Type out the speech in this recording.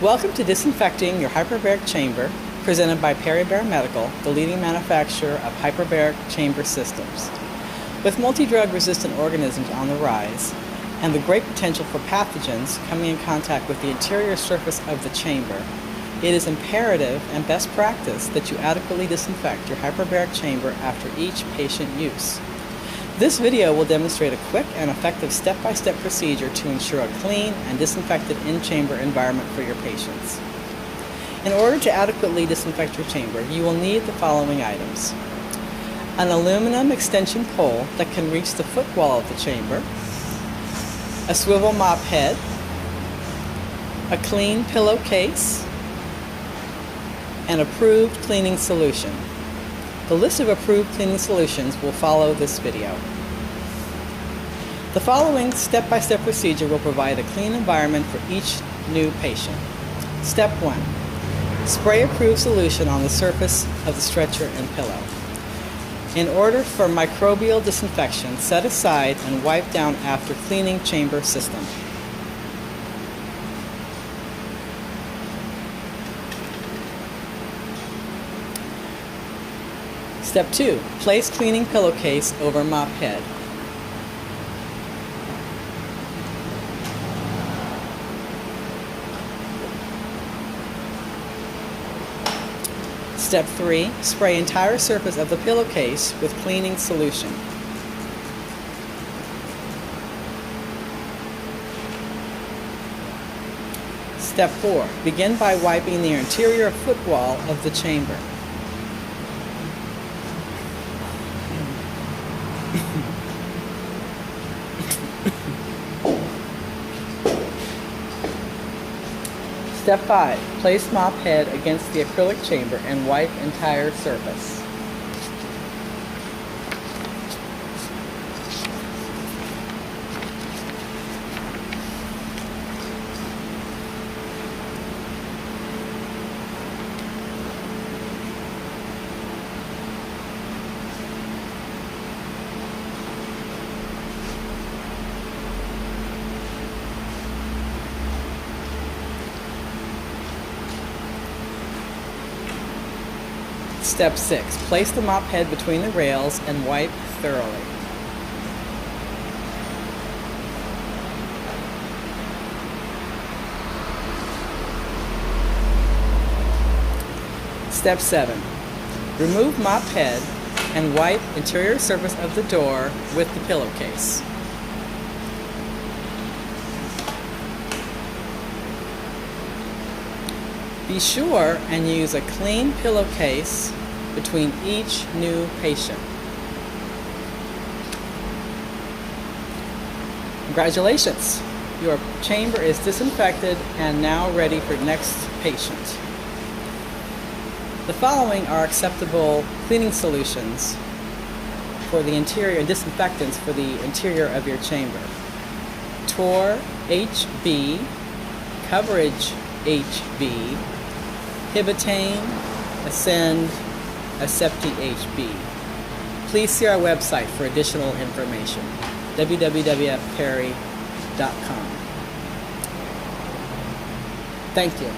Welcome to Disinfecting Your Hyperbaric Chamber, presented by Baromedical, the leading manufacturer of hyperbaric chamber systems. With multi-drug resistant organisms on the rise, and the great potential for pathogens coming in contact with the interior surface of the chamber, it is imperative and best practice that you adequately disinfect your hyperbaric chamber after each patient use. This video will demonstrate a quick and effective step-by-step procedure to ensure a clean and disinfected in-chamber environment for your patients. In order to adequately disinfect your chamber, you will need the following items: an aluminum extension pole that can reach the foot wall of the chamber, a swivel mop head, a clean pillowcase, and approved cleaning solution. The list of approved cleaning solutions will follow this video. The following step-by-step procedure will provide a clean environment for each new patient. Step 1. Spray approved solution on the surface of the stretcher and pillow. In order for microbial disinfection, set aside and wipe down after cleaning chamber system. Step 2. Place cleaning pillowcase over mop head. Step 3. Spray entire surface of the pillowcase with cleaning solution. Step 4. Begin by wiping the interior foot wall of the chamber. Step 5. Place mop head against the acrylic chamber and wipe entire surface. Step 6. Place the mop head between the rails and wipe thoroughly. Step 7. Remove mop head and wipe interior surface of the door with the pillowcase. Be sure and use a clean pillowcase between each new patient. Congratulations! Your chamber is disinfected and now ready for next patient. The following are acceptable cleaning solutions for the interior, disinfectants for the interior of your chamber. Tor HB, Coverage HB, Hibitane, Ascend, Asepti HB. Please see our website for additional information, www.perry.com. Thank you.